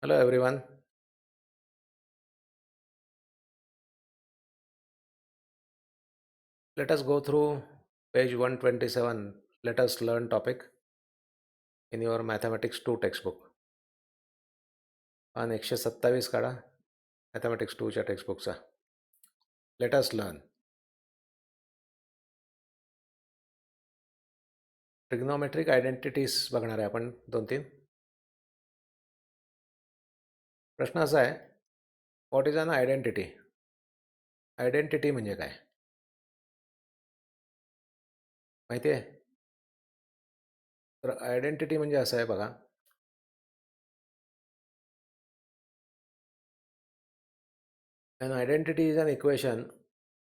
Hello everyone. Let us go through page 127. Let us learn topic in your Mathematics 2 textbook. आणि 127 काढा Mathematics 2च्या टेक्स्टबुकचा. Let us learn. Trigonometric identities बघणार आहे आपण 2-3. प्रश्न असा आहे, what is an identity? Identity म्हणजे काय माहिती आहे? तर आयडेंटिटी म्हणजे असं आहे बघा, an identity is an equation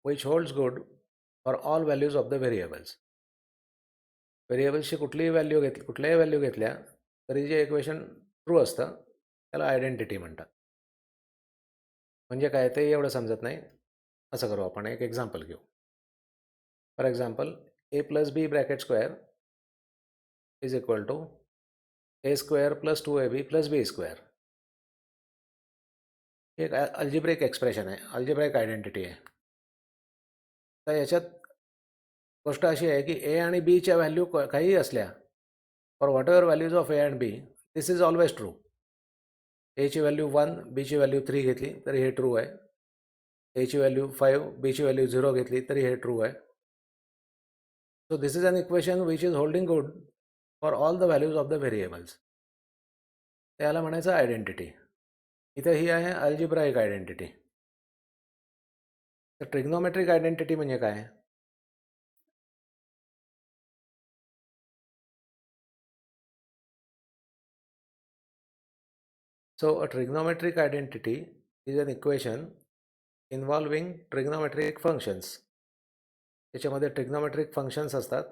which holds good for all values of the variables. व्हेरिएबल्सची कुठल्याही व्हॅल्यू घेतल्या तरी जे इक्वेशन ट्रू असतं त्याला आयडेंटिटी म्हणतात. म्हणजे काय ते एवढं समजत नाही. असं करू, आपण एक एक्झाम्पल घेऊ. For example, A plus B bracket square is equal to A square plus 2ab plus B square. एक अल्जेब्रिक एक्सप्रेशन आहे, अल्जेब्रिक आयडेंटिटी आहे. तर याच्यात गोष्ट अशी आहे की ए आणि बीच्या व्हॅल्यू काहीही असल्या, for whatever values of A and B, this is always true. एची व्हॅल्यू 1, बीची व्हॅल्यू 3 घेतली तरी हे ट्रू आहे. एची व्हॅल्यू 5, बीची व्हॅल्यू 0 घेतली तरी हे ट्रू आहे. So this is an equation which is holding good for all the values of the variables. त्याला म्हणायचं आयडेंटिटी. इथे ही आहे अल्जेब्राइक आयडेंटिटी. तर ट्रिग्नोमेट्रिक आयडेंटिटी म्हणजे काय? So a trigonometric identity is an equation involving trigonometric functions. त्याच्यामध्ये trigonometric functions असतात,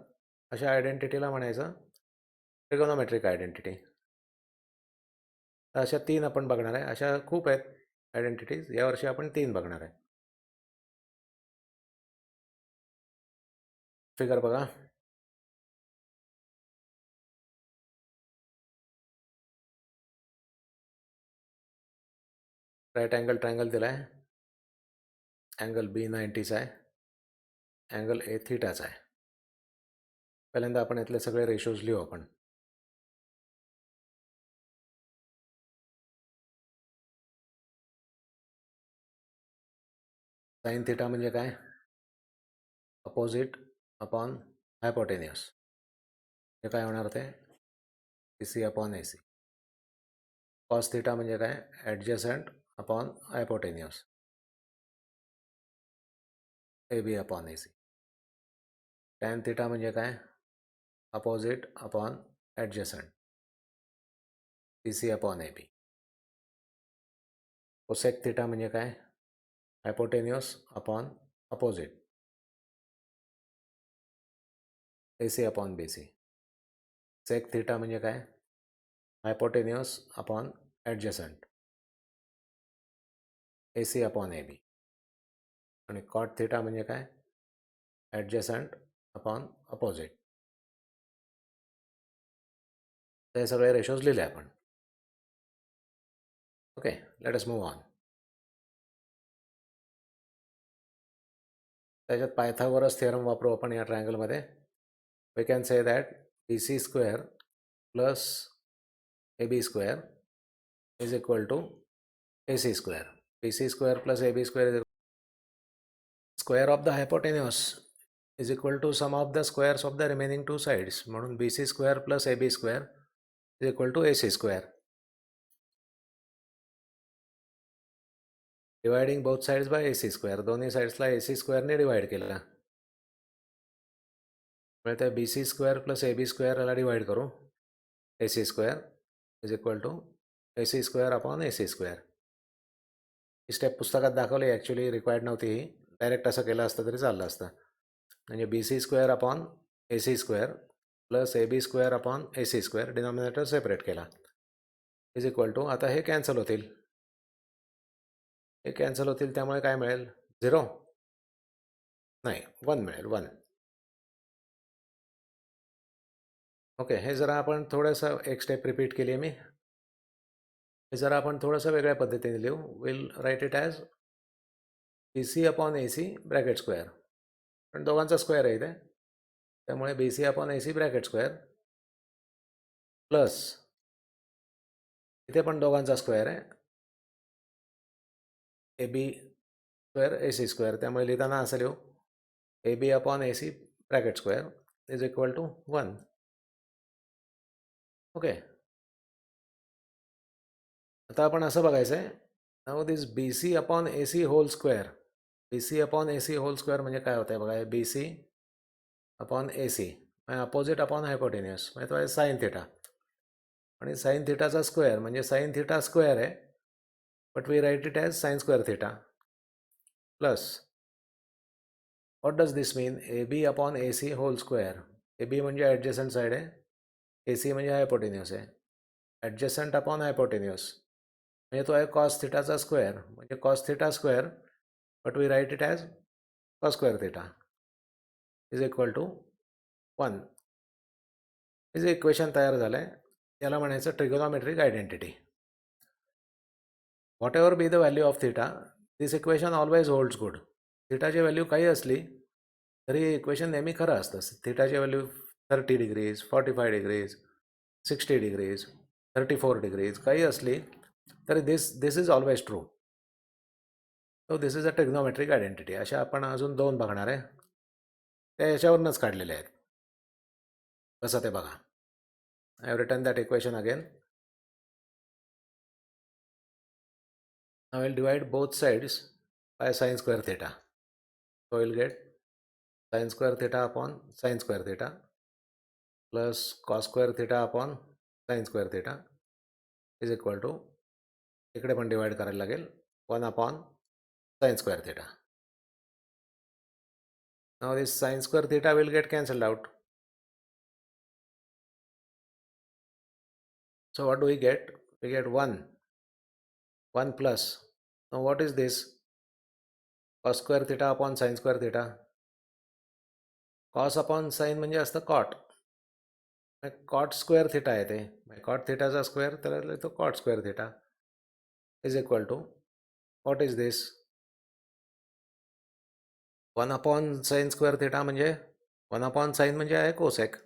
अशा आयडेंटिटीला म्हणायचं ट्रिगोनोमेट्रिक आयडेंटिटी. अशा 3 आपण बघणार आहे. अशा खूप आहेत आयडेंटिटीज, यावर्षी आपण 3 बघणार आहे. फिगर बघा. राईट अँगल ट्रायंगल दिला आहे. अँगल बी 90चा आहे, अँगल ए थीटाचा आहे. पहिल्यांदा आपण यातले सगळे रेशोज लिहू. आपण साइन थीटा म्हणजे काय? Opposite upon hypotenuse. हे काय होणार ते? AC upon AC. Cos theta म्हणजे काय? Adjacent upon hypotenuse, AB upon AC. Tan theta म्हणजे काय? Opposite upon adjacent, BC upon AB. Cosec theta म्हणजे काय? Hypotenuse upon opposite, AC upon BC. Sec theta म्हणजे काय? Hypotenuse upon adjacent, AC upon AB. आणि cot theta म्हणजे काय? Adjacent upon opposite. हे सगळे रेशोज लिहिले आपण. Okay, let us move on. त्याच्यात पायथागोरस थिअरम वापरू आपण या ट्रायंगलमध्ये. We can say that BC square plus AB square is equal to AC square. BC square plus AB square is square of the hypotenuse is equal to sum of the squares of the remaining 2 sides. म्हणून BC square plus AB square is equal to AC square. Dividing both sides by AC square. दोन्ही साइड्सला AC स्क्वेअरने divide केला. मिळतं BC square plus AB स्क्वेअरला divide करू. AC square is equal to AC square upon AC square. ही step पुस्तकात दाखवली, ॲक्च्युली रिक्वायर्ड नव्हती ही. डायरेक्ट असं केलं असतं तरी चाललं असतं. म्हणजे BC square upon AC square plus AB square upon AC square, denominator separate केला, इज इक्वल टू. आता हे कॅन्सल होतील, हे कॅन्सल होतील, त्यामुळे काय मिळेल? 0 नाही, 1 मिळेल, 1. ओके, हे जरा आपण थोडंसं एक स्टेप रिपीट केली आहे मी. हे जर आपण थोडंसं वेगळ्या पद्धतीने लिहू, will write it as BC upon AC bracket square, पण दोघांचा स्क्वेअर आहे इथे, त्यामुळे BC upon AC bracket square plus इथे पण दोघांचा स्क्वेअर आहे, AB स्क्वेअर AC स्क्वेअर, त्यामुळे लिहिताना असं लिहू AB upon AC bracket square is equal to 1. Okay, आता आपण असं बघायचं आहे, now this BC upon AC whole square. BC upon AC whole square म्हणजे काय होतं आहे बघा, BC अपॉन AC म्हणजे अपोजिट अपॉन हायपोटेन्युअस, म्हणजे तो आहे साईन थिटा, आणि साईन थिटाचा स्क्वेअर म्हणजे साईन थिटा स्क्वेअर आहे, but we write it as sine square theta plus what does this mean, AB upon AC whole square. AB म्हणजे ॲडजसंट side आहे, AC म्हणजे हायपोटेन्युअस आहे, ॲडजसंट अपॉन हायपोटेन्युअस म्हणजे तो आहे कॉस थिटाचा स्क्वेअर, म्हणजे cos theta square, but we write it as cos square theta is equal to 1. हे जे इक्वेशन तयार झालं आहे त्याला म्हणायचं trigonometric identity. Whatever be the value of theta, this equation always holds good. थिटाची व्हॅल्यू काही असली तरी इक्वेशन नेहमी खरं असतं. थिटाची value 30 degrees, 45 degrees, 60 degrees, 34 degrees काही असली तरी this is always true. So this is a trigonometric identity. अशा आपण अजून 2 बघणार आहे, त्या याच्यावरूनच काढलेले आहेत. कसं ते बघा. I have written that equation again. Now I will divide both sides by sin square theta. So I will get sin square theta upon sin square theta plus cos square theta upon sin square theta is equal to, इकडे पण divide करायला लागेल, 1 upon sin square theta. Now this sin square theta will get cancelled out. So what do we get? We get 1 plus. Now what is this? Cos square theta upon sin square theta. Cos upon sin म्हणजे असतं cot. Cot square theta आहे ते, cot थिटाचा square तर तो cot square theta is equal to what is this, 1 upon sine square theta म्हणजे 1 upon sine म्हणजे आहे cosec,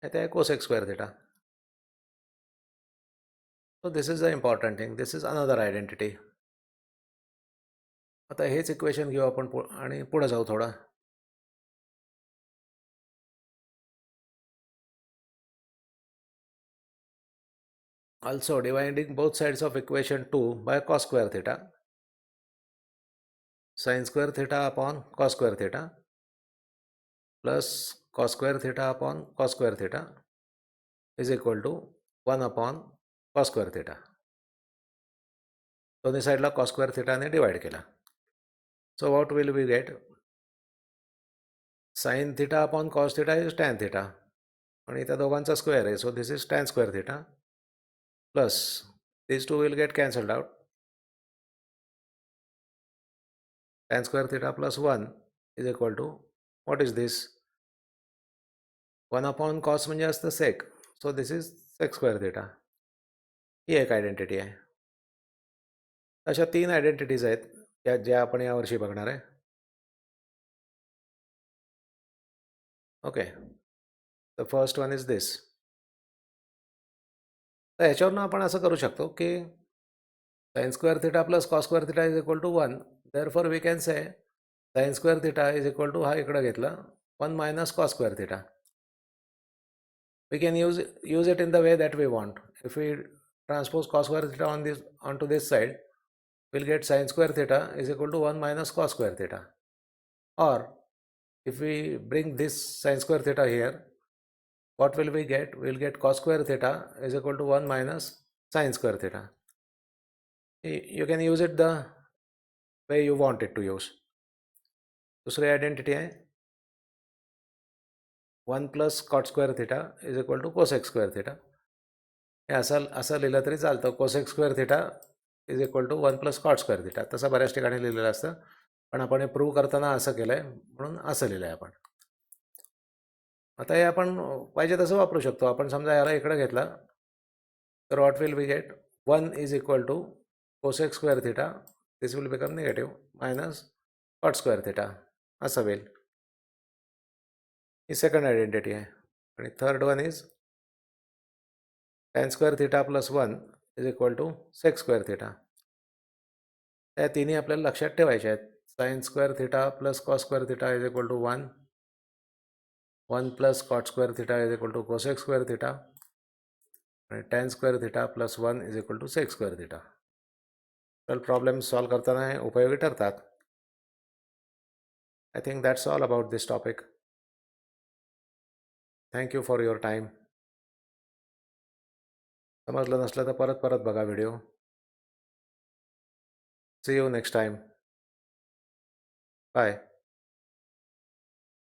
ते आहे cosec square theta. So this is the important thing, this is another identity. आता हेच equation घेऊ आपण आणि पुढे जाऊ थोडं. Also dividing both sides of equation 2 by cos square theta, sin square theta upon cos square theta plus cos square theta upon cos square theta is equal to 1 upon cos square theta. दोन्ही साईडला cos square theta ने divide केला. So what will we get? Sin theta upon cos theta is tan theta, आणि त्या दोघांचा square आहे, so this is tan square theta plus these two will get cancelled out. Tan square theta plus 1 is equal to what is this? 1 upon cos म्हणजे असतं sec, so this is sec square theta. ही एक identity आहे. अशा 3 identities आहेत ज्या आपण यावर्षी बघणार आहे. Okay, the first one is this. तर ह्याच्यावरून आपण असं करू शकतो की sine square theta plus cos square theta is equal to 1. Therefore we can say sine square theta is equal to, हा इकडं घेतला, 1 minus cos square theta. We can use it in the way that we want. If we transpose cos square theta onto this side, we'll get sin square theta is equal to 1 minus cos square theta. Or if we bring this sin square theta here, what will we get? We'll get cos square theta is equal to 1 minus sin square theta. You can use it the way you want it to use. दूसरी identity आहे 1 plus cot square theta is equal to cosec square theta. हे असं लिहिलं तरी चालतं, cosec square theta is equal to 1 plus cot square theta. तसं बऱ्याच ठिकाणी लिहिलेलं असतं, पण आपण हे प्रूव्ह करताना असं केलं आहे म्हणून असं लिहिलं आहे आपण. आता हे आपण पाहिजे तसं वापरू शकतो. आपण समजा याला इकडं घेतला तर what will we get, 1 is equal to cosec square theta, this will become negative, minus cot square theta असं होईल. ही सेकंड आयडेंटिटी आहे. आणि third one is tan square theta plus 1 is equal to sec square theta. या तिन्ही आपल्याला लक्षात ठेवायच्या आहेत. Sine square theta plus cos square theta is equal to 1, 1 plus cot square theta is equal to cosec square theta, आणि tan square theta plus 1 is equal to sec square theta. तर problem solve करताना हे उपयोगी ठरतात. I think that's all about this topic. Thank you for your time. समजलं नसलं तर परत बघा video. See you next time. Bye.